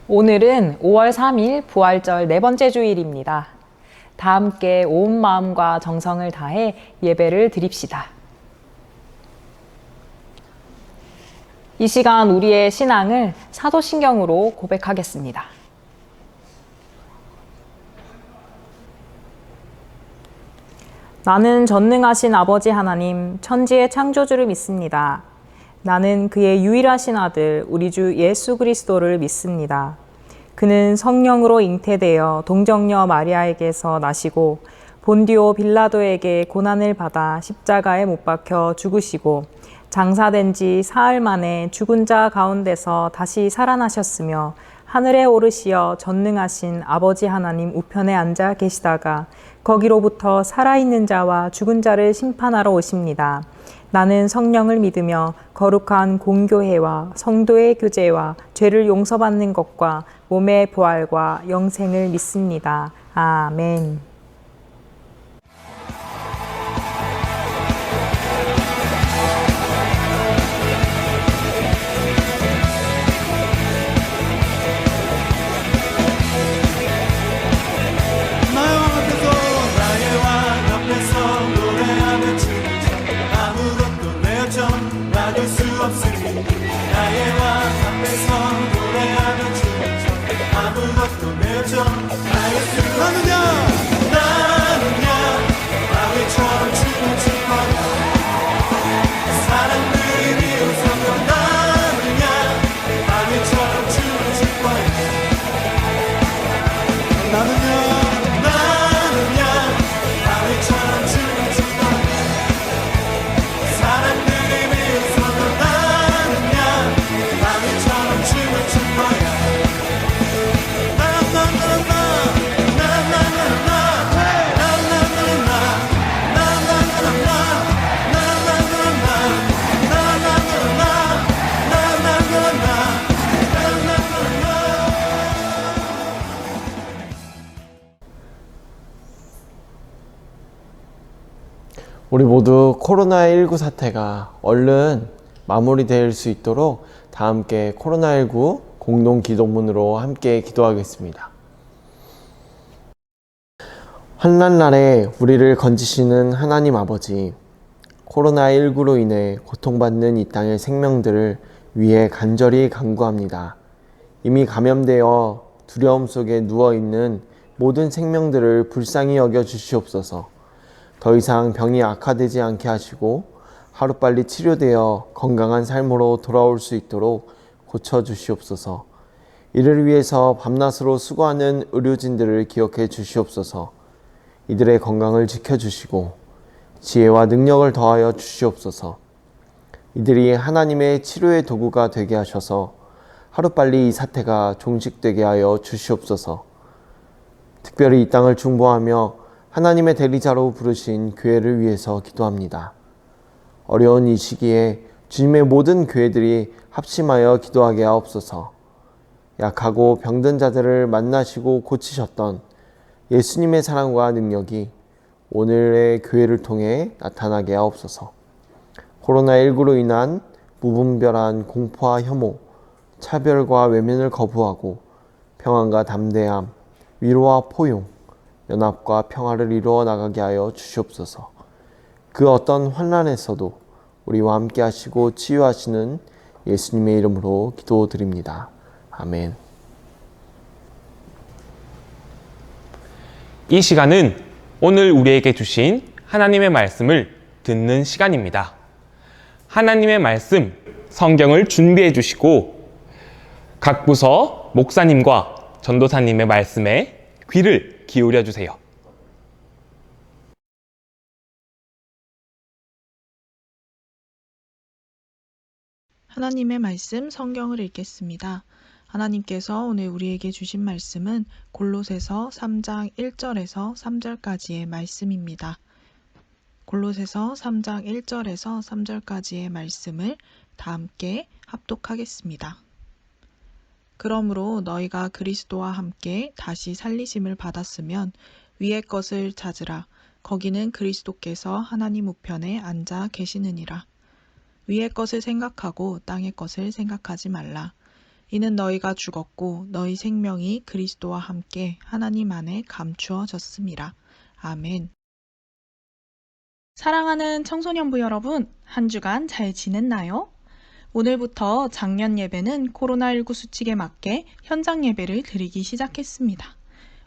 오늘은 5월 3일 부활절 네 번째 주일입니다. 다 함께 온 마음과 정성을 다해 예배를 드립시다. 이 시간 우리의 신앙을 사도신경으로 고백하겠습니다. 나는 전능하신 아버지 하나님, 천지의 창조주를 믿습니다. 나는 그의 유일하신 아들, 우리 주 예수 그리스도를 믿습니다. 그는 성령으로 잉태되어 동정녀 마리아에게서 나시고 본디오 빌라도에게 고난을 받아 십자가에 못 박혀 죽으시고 장사된 지 사흘 만에 죽은 자 가운데서 다시 살아나셨으며 하늘에 오르시어 전능하신 아버지 하나님 우편에 앉아 계시다가 거기로부터 살아있는 자와 죽은 자를 심판하러 오십니다. 나는 성령을 믿으며 거룩한 공교회와 성도의 교제와 죄를 용서받는 것과 몸의 부활과 영생을 믿습니다. 아멘. 우리 모두 코로나19 사태가 얼른 마무리될 수 있도록 다 함께 코로나19 공동 기도문으로 함께 기도하겠습니다. 환난날에 우리를 건지시는 하나님 아버지, 코로나19로 인해 고통받는 이 땅의 생명들을 위해 간절히 간구합니다. 이미 감염되어 두려움 속에 누워있는 모든 생명들을 불쌍히 여겨 주시옵소서. 더 이상 병이 악화되지 않게 하시고 하루빨리 치료되어 건강한 삶으로 돌아올 수 있도록 고쳐주시옵소서. 이를 위해서 밤낮으로 수고하는 의료진들을 기억해 주시옵소서. 이들의 건강을 지켜주시고 지혜와 능력을 더하여 주시옵소서. 이들이 하나님의 치료의 도구가 되게 하셔서 하루빨리 이 사태가 종식되게 하여 주시옵소서. 특별히 이 땅을 중보하며 하나님의 대리자로 부르신 교회를 위해서 기도합니다. 어려운 이 시기에 주님의 모든 교회들이 합심하여 기도하게 하옵소서. 약하고 병든 자들을 만나시고 고치셨던 예수님의 사랑과 능력이 오늘의 교회를 통해 나타나게 하옵소서. 코로나19로 인한 무분별한 공포와 혐오, 차별과 외면을 거부하고 평안과 담대함, 위로와 포용, 연합과 평화를 이루어 나가게 하여 주시옵소서. 그 어떤 환난에서도 우리와 함께 하시고 치유하시는 예수님의 이름으로 기도드립니다. 아멘. 이 시간은 오늘 우리에게 주신 하나님의 말씀을 듣는 시간입니다. 하나님의 말씀, 성경을 준비해 주시고 각 부서 목사님과 전도사님의 말씀에 귀를 기울여 주세요. 하나님의 말씀 성경을 읽겠습니다. 하나님께서 오늘 우리에게 주신 말씀은 골로새서 3장 1절에서 3절까지의 말씀입니다. 골로새서 3장 1절에서 3절까지의 말씀을 다 함께 합독하겠습니다. 그러므로 너희가 그리스도와 함께 다시 살리심을 받았으면 위의 것을 찾으라. 거기는 그리스도께서 하나님 우편에 앉아 계시느니라. 위의 것을 생각하고 땅의 것을 생각하지 말라. 이는 너희가 죽었고 너희 생명이 그리스도와 함께 하나님 안에 감추어졌음이라. 아멘. 사랑하는 청소년부 여러분, 한 주간 잘 지냈나요? 오늘부터 작년 예배는 코로나19 수칙에 맞게 현장 예배를 드리기 시작했습니다.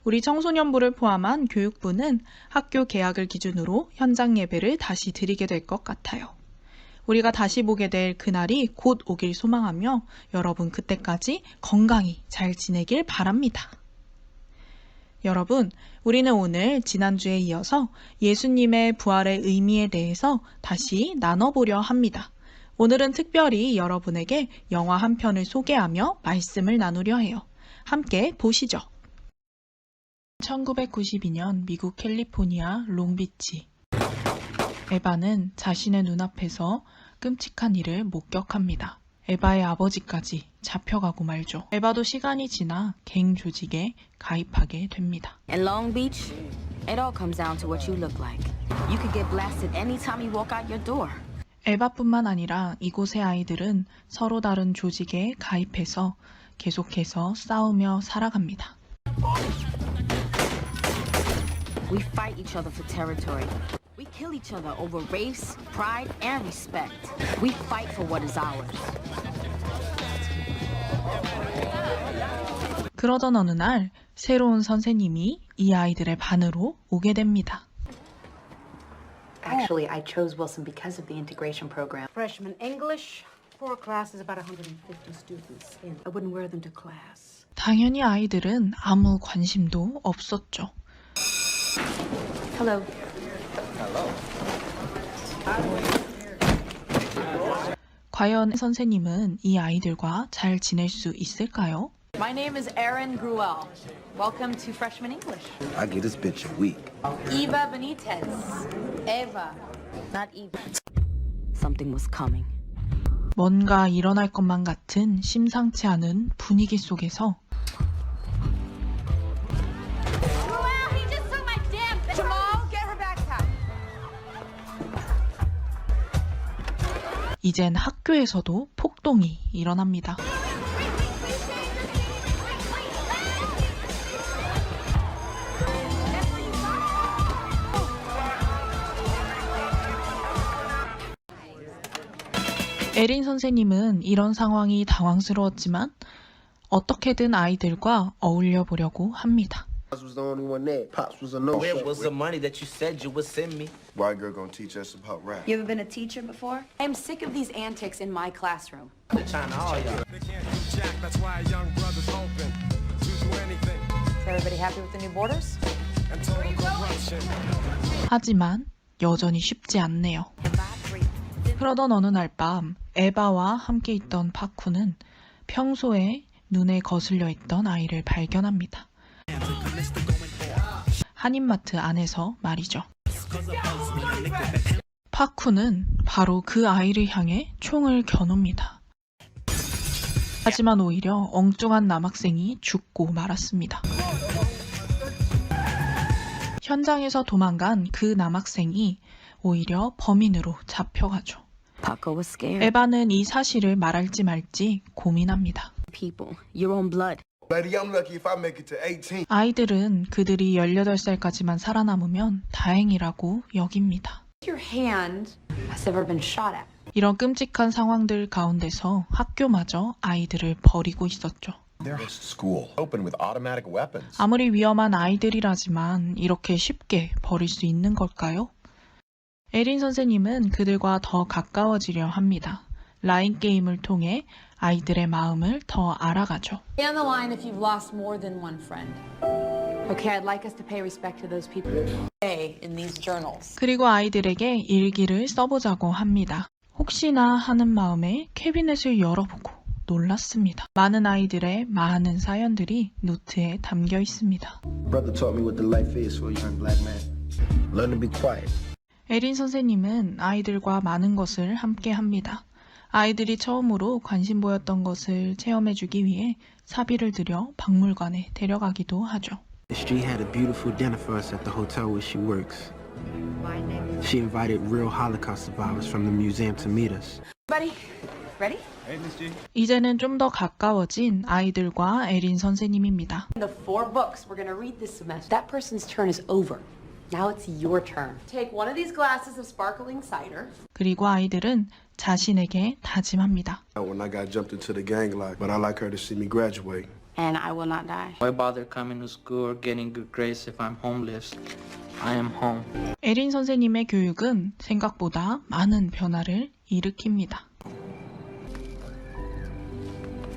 우리 청소년부를 포함한 교육부는 학교 개학을 기준으로 현장 예배를 다시 드리게 될 것 같아요. 우리가 다시 보게 될 그날이 곧 오길 소망하며 여러분 그때까지 건강히 잘 지내길 바랍니다. 여러분, 우리는 오늘 지난주에 이어서 예수님의 부활의 의미에 대해서 다시 나눠보려 합니다. 오늘은 특별히 여러분에게 영화 한 편을 소개하며 말씀을 나누려 해요. 함께 보시죠. 1992년 미국 캘리포니아 롱비치. 에바는 자신의 눈앞에서 끔찍한 일을 목격합니다. 에바의 아버지까지 잡혀가고 말죠. 에바도 시간이 지나 갱 조직에 가입하게 됩니다. In Long Beach, it all comes down to what you look like. You could get blasted anytime you walk out your door. 에바뿐만 아니라 이곳의 아이들은 서로 다른 조직에 가입해서 계속해서 싸우며 살아갑니다. We fight each other for territory. We kill each other over race, pride, and respect. We fight for what is ours. 그러던 어느 날 새로운 선생님이 이 아이들의 반으로 오게 됩니다. Actually, I chose Wilson because of the integration program. Freshman English, 4 classes, about 150 students. And I wouldn't wear them to class. 당연히 아이들은 아무 관심도 없었죠. Hello. 과연 선생님은 이 아이들과 잘 지낼 수 있을까요? My name is Erin Gruel. Welcome to Freshman English. I get this bitch a week. Eva Benitez. Eva. Not even. Something was coming. 뭔가 일어날 것만 같은 심상치 않은 분위기 속에서 He just took my damn thing. Jamal, get her backpack. 이젠 학교에서도 폭동이 일어납니다. 에린 선생님은 이런 상황이 당황스러웠지만 어떻게든 아이들과 어울려 보려고 합니다. Pops was the only one there. Pops was a no-show. Where was the money that you said you would send me? White girl gonna teach us about rap. You ever been a teacher before? I'm sick of these antics in my classroom. China, all y'all. Is everybody happy with the new borders? 하지만 여전히 쉽지 않네요. 그러던 어느 날 밤 에바와 함께 있던 파쿠는 평소에 눈에 거슬려 있던 아이를 발견합니다. 한인마트 안에서 말이죠. 파쿠는 바로 그 아이를 향해 총을 겨눕니다. 하지만 오히려 엉뚱한 남학생이 죽고 말았습니다. 현장에서 도망간 그 남학생이 오히려 범인으로 잡혀가죠. Paco was scared. 에바는 이 사실을 말할지 말지 고민합니다. People, your own blood. Lady, I'm lucky if I make it to 18. 아이들은 그들이 18살까지만 살아남으면 다행이라고 여깁니다. Your hand has ever been shot at. 이런 끔찍한 상황들 가운데서 학교마저 아이들을 버리고 있었죠. Their school open with automatic weapons. 아무리 위험한 아이들이라지만 이렇게 쉽게 버릴 수 있는 걸까요? 에린 선생님은 그들과 더 가까워지려 합니다. 라인 게임을 통해 아이들의 마음을 더 알아가죠. Stay on the line if you've lost more than one friend. Okay, I'd like us to pay respect to those people. Say in these journals. 그리고 아이들에게 일기를 써보자고 합니다. 혹시나 하는 마음에 캐비넷을 열어보고 놀랐습니다. 많은 아이들의 많은 사연들이 노트에 담겨 있습니다. Brother taught me what the life is for a young black man. Learn to be quiet. 에린 선생님은 아이들과 많은 것을 함께 합니다. 아이들이 처음으로 관심 보였던 것을 체험해주기 위해 사비를 들여 박물관에 데려가기도 하죠. She had a beautiful dinner for us at the hotel where she works. She invited real Holocaust survivors from the museum to meet us. Buddy, Ready? 이제는 좀 더 가까워진 아이들과 에린 선생님입니다. The 4 books we're going to read this semester. That person's turn is over. Now it's your turn. Take one of these glasses of sparkling cider. 그리고 아이들은 자신에게 다짐합니다. When I got jumped into the gang life, but I like her to see me graduate. And I will not die. Why bother coming to school or getting good grades if I'm homeless? I am home. 에린 선생님의 교육은 생각보다 많은 변화를 일으킵니다.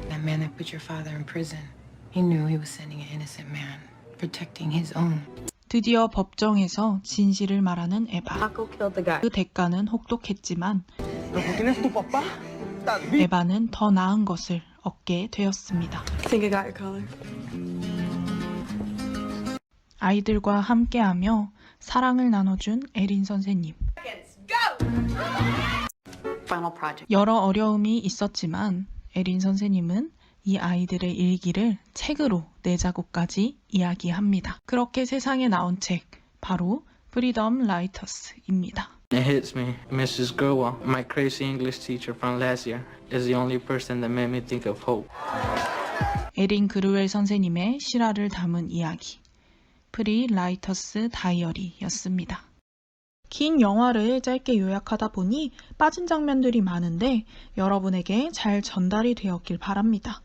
That man that put your father in prison. He knew he was sending an innocent man, protecting his own. 드디어 법정에서 진실을 말하는 에바. Paco killed the guy. 그 대가는 혹독했지만 에바는 더 나은 것을 얻게 되었습니다. Think I got your color. 아이들과 함께하며 사랑을 나눠준 에린 선생님. Final project. 여러 어려움이 있었지만 에린 선생님은 이 아이들의 일기를 책으로 4자국까지 이야기합니다. 그렇게 세상에 나온 책, 바로 프리덤 라이터스입니다. It hits me. Mrs. Gerwa, my crazy English teacher from last year, is the only person that made me think of hope. 에린 그루웰 선생님의 실화를 담은 이야기, 프리 라이터스 다이어리였습니다. 긴 영화를 짧게 요약하다 보니 빠진 장면들이 많은데 여러분에게 잘 전달이 되었길 바랍니다.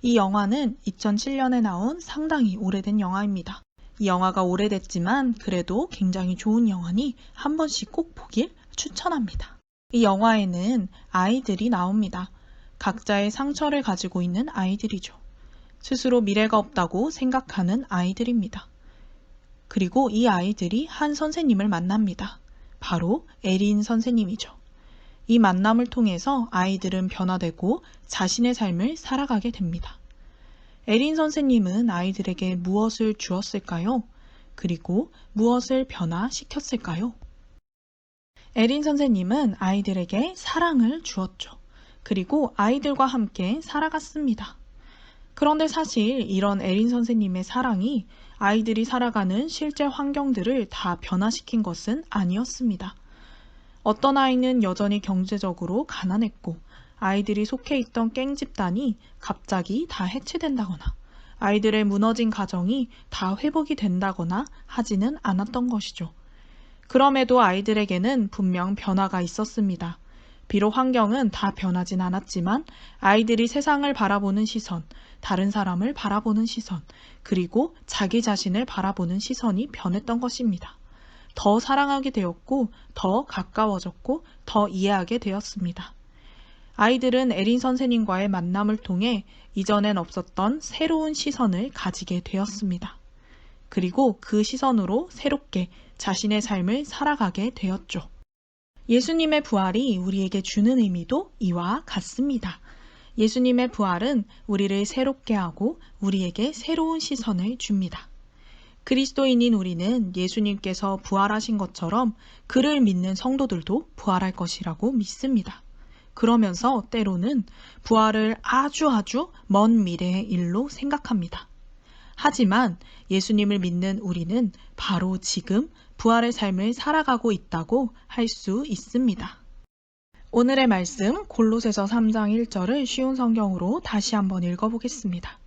이 영화는 2007년에 나온 상당히 오래된 영화입니다. 이 영화가 오래됐지만 그래도 굉장히 좋은 영화니 한 번씩 꼭 보길 추천합니다. 이 영화에는 아이들이 나옵니다. 각자의 상처를 가지고 있는 아이들이죠. 스스로 미래가 없다고 생각하는 아이들입니다. 그리고 이 아이들이 한 선생님을 만납니다. 바로 에린 선생님이죠. 이 만남을 통해서 아이들은 변화되고 자신의 삶을 살아가게 됩니다. 에린 선생님은 아이들에게 무엇을 주었을까요? 그리고 무엇을 변화시켰을까요? 에린 선생님은 아이들에게 사랑을 주었죠. 그리고 아이들과 함께 살아갔습니다. 그런데 사실 이런 에린 선생님의 사랑이 아이들이 살아가는 실제 환경들을 다 변화시킨 것은 아니었습니다. 어떤 아이는 여전히 경제적으로 가난했고 아이들이 속해 있던 깽 집단이 갑자기 다 해체된다거나 아이들의 무너진 가정이 다 회복이 된다거나 하지는 않았던 것이죠. 그럼에도 아이들에게는 분명 변화가 있었습니다. 비록 환경은 다 변하진 않았지만 아이들이 세상을 바라보는 시선, 다른 사람을 바라보는 시선, 그리고 자기 자신을 바라보는 시선이 변했던 것입니다. 더 사랑하게 되었고, 더 가까워졌고, 더 이해하게 되었습니다. 아이들은 에린 선생님과의 만남을 통해 이전엔 없었던 새로운 시선을 가지게 되었습니다. 그리고 그 시선으로 새롭게 자신의 삶을 살아가게 되었죠. 예수님의 부활이 우리에게 주는 의미도 이와 같습니다. 예수님의 부활은 우리를 새롭게 하고 우리에게 새로운 시선을 줍니다. 그리스도인인 우리는 예수님께서 부활하신 것처럼 그를 믿는 성도들도 부활할 것이라고 믿습니다. 그러면서 때로는 부활을 아주 먼 미래의 일로 생각합니다. 하지만 예수님을 믿는 우리는 바로 지금 부활의 삶을 살아가고 있다고 할 수 있습니다. 오늘의 말씀 골로새서 3장 1절을 쉬운 성경으로 다시 한번 읽어보겠습니다.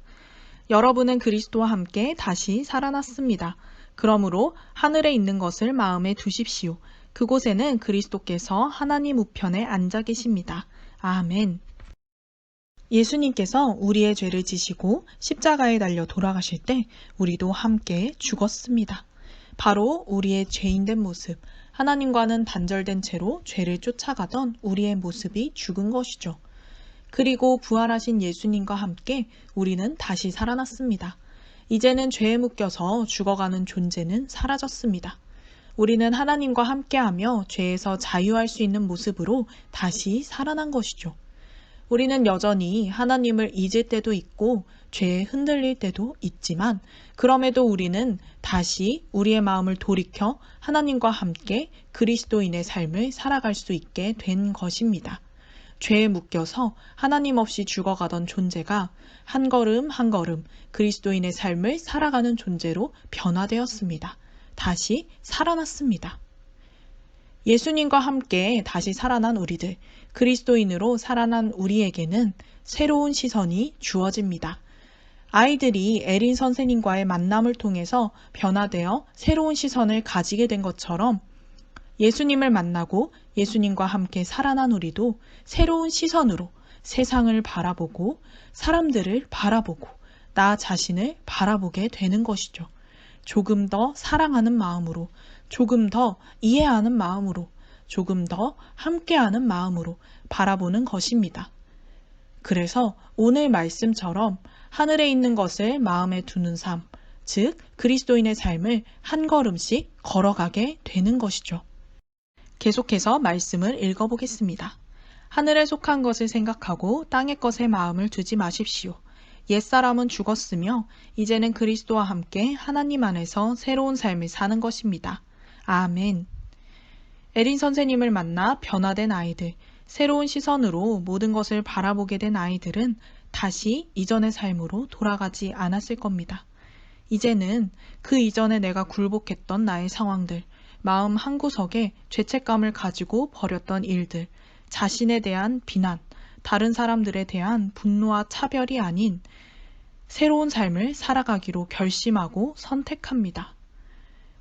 여러분은 그리스도와 함께 다시 살아났습니다. 그러므로 하늘에 있는 것을 마음에 두십시오. 그곳에는 그리스도께서 하나님 우편에 앉아 계십니다. 아멘. 예수님께서 우리의 죄를 지시고 십자가에 달려 돌아가실 때 우리도 함께 죽었습니다. 바로 우리의 죄인된 모습, 하나님과는 단절된 채로 죄를 쫓아가던 우리의 모습이 죽은 것이죠. 그리고 부활하신 예수님과 함께 우리는 다시 살아났습니다. 이제는 죄에 묶여서 죽어가는 존재는 사라졌습니다. 우리는 하나님과 함께하며 죄에서 자유할 수 있는 모습으로 다시 살아난 것이죠. 우리는 여전히 하나님을 잊을 때도 있고 죄에 흔들릴 때도 있지만 그럼에도 우리는 다시 우리의 마음을 돌이켜 하나님과 함께 그리스도인의 삶을 살아갈 수 있게 된 것입니다. 죄에 묶여서 하나님 없이 죽어가던 존재가 한 걸음 한 걸음 그리스도인의 삶을 살아가는 존재로 변화되었습니다. 다시 살아났습니다. 예수님과 함께 다시 살아난 우리들, 그리스도인으로 살아난 우리에게는 새로운 시선이 주어집니다. 아이들이 에린 선생님과의 만남을 통해서 변화되어 새로운 시선을 가지게 된 것처럼 예수님을 만나고 예수님과 함께 살아난 우리도 새로운 시선으로 세상을 바라보고 사람들을 바라보고 나 자신을 바라보게 되는 것이죠. 조금 더 사랑하는 마음으로, 조금 더 이해하는 마음으로, 조금 더 함께하는 마음으로 바라보는 것입니다. 그래서 오늘 말씀처럼 하늘에 있는 것을 마음에 두는 삶, 즉 그리스도인의 삶을 한 걸음씩 걸어가게 되는 것이죠. 계속해서 말씀을 읽어보겠습니다. 하늘에 속한 것을 생각하고 땅의 것에 마음을 두지 마십시오. 옛사람은 죽었으며 이제는 그리스도와 함께 하나님 안에서 새로운 삶을 사는 것입니다. 아멘. 에린 선생님을 만나 변화된 아이들, 새로운 시선으로 모든 것을 바라보게 된 아이들은 다시 이전의 삶으로 돌아가지 않았을 겁니다. 이제는 그 이전에 내가 굴복했던 나의 상황들, 마음 한구석에 죄책감을 가지고 버렸던 일들, 자신에 대한 비난, 다른 사람들에 대한 분노와 차별이 아닌 새로운 삶을 살아가기로 결심하고 선택합니다.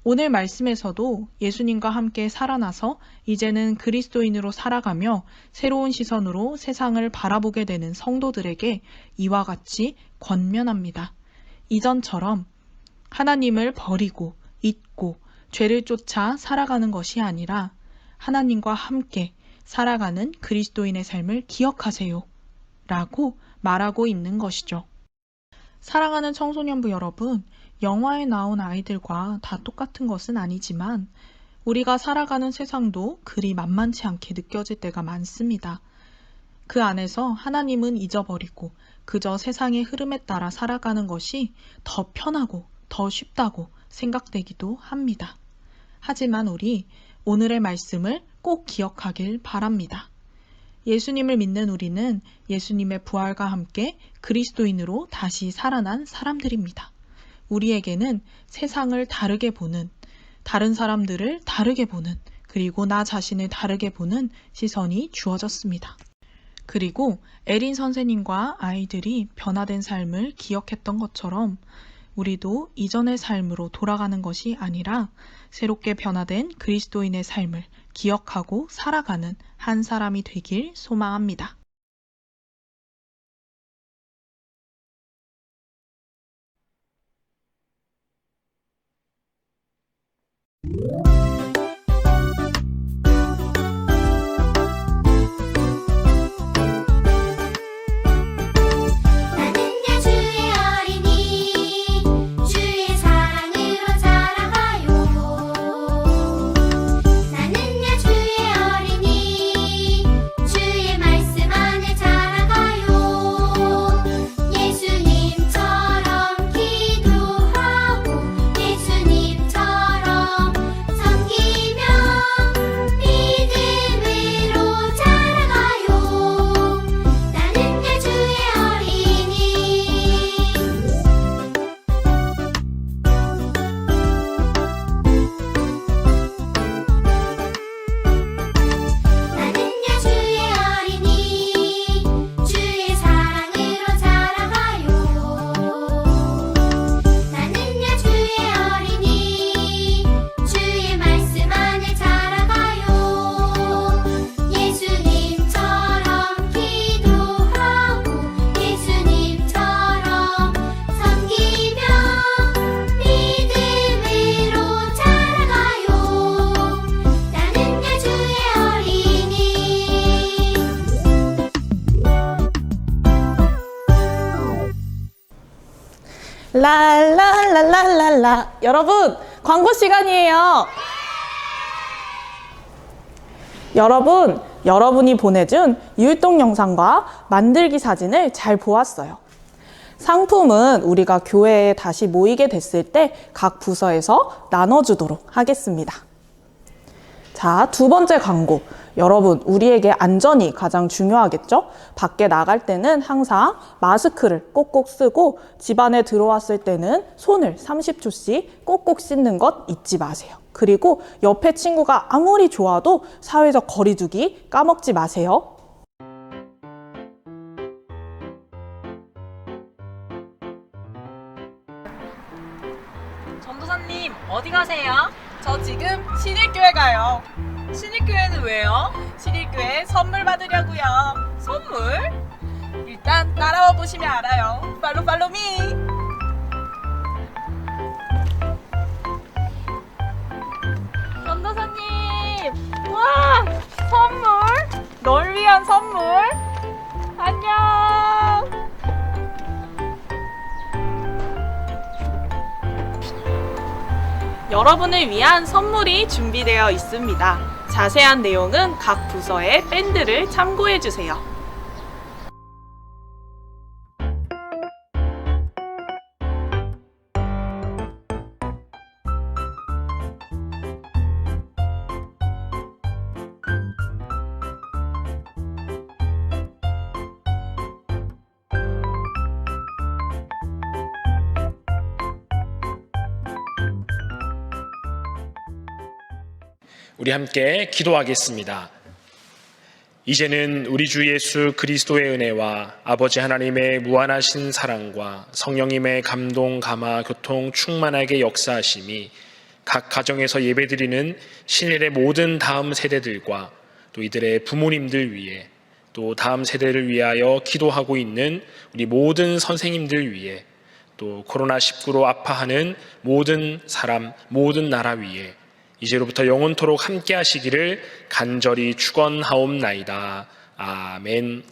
오늘 말씀에서도 예수님과 함께 살아나서 이제는 그리스도인으로 살아가며 새로운 시선으로 세상을 바라보게 되는 성도들에게 이와 같이 권면합니다. 이전처럼 하나님을 버리고 잊고 죄를 쫓아 살아가는 것이 아니라 하나님과 함께 살아가는 그리스도인의 삶을 기억하세요. 라고 말하고 있는 것이죠. 사랑하는 청소년부 여러분, 영화에 나온 아이들과 다 똑같은 것은 아니지만 우리가 살아가는 세상도 그리 만만치 않게 느껴질 때가 많습니다. 그 안에서 하나님은 잊어버리고 그저 세상의 흐름에 따라 살아가는 것이 더 편하고 더 쉽다고 생각되기도 합니다. 하지만 우리 오늘의 말씀을 꼭 기억하길 바랍니다. 예수님을 믿는 우리는 예수님의 부활과 함께 그리스도인으로 다시 살아난 사람들입니다. 우리에게는 세상을 다르게 보는, 다른 사람들을 다르게 보는, 그리고 나 자신을 다르게 보는 시선이 주어졌습니다. 그리고 에린 선생님과 아이들이 변화된 삶을 기억했던 것처럼 우리도 이전의 삶으로 돌아가는 것이 아니라 새롭게 변화된 그리스도인의 삶을 기억하고 살아가는 한 사람이 되길 소망합니다. 랄랄랄랄랄라. 여러분, 광고 시간이에요. 여러분, 여러분이 보내준 율동 영상과 만들기 사진을 잘 보았어요. 상품은 우리가 교회에 다시 모이게 됐을 때 각 부서에서 나눠주도록 하겠습니다. 자, 두 번째 광고. 여러분, 우리에게 안전이 가장 중요하겠죠? 밖에 나갈 때는 항상 마스크를 꼭꼭 쓰고 집 안에 들어왔을 때는 손을 30초씩 꼭꼭 씻는 것 잊지 마세요. 그리고 옆에 친구가 아무리 좋아도 사회적 거리두기 까먹지 마세요. 전도사님, 어디 가세요? 저 지금 신일교회 가요. 신일교회는 왜요? 신일교회 선물 받으려고요. 선물? 일단 따라와 보시면 알아요. 팔로우 미. 전도사님, 와, 선물? 널 위한 선물? 안녕. 여러분을 위한 선물이 준비되어 있습니다. 자세한 내용은 각 부서의 밴드를 참고해 주세요. 우리 함께 기도하겠습니다. 이제는 우리 주 예수 그리스도의 은혜와 아버지 하나님의 무한하신 사랑과 성령님의 감동, 감화, 교통 충만하게 역사하심이 각 가정에서 예배드리는 신일의 모든 다음 세대들과 또 이들의 부모님들 위해 또 다음 세대를 위하여 기도하고 있는 우리 모든 선생님들 위해 또 코로나19로 아파하는 모든 사람, 모든 나라 위에 이제로부터 영원토록 함께 하시기를 간절히 축원하옵나이다. 아멘.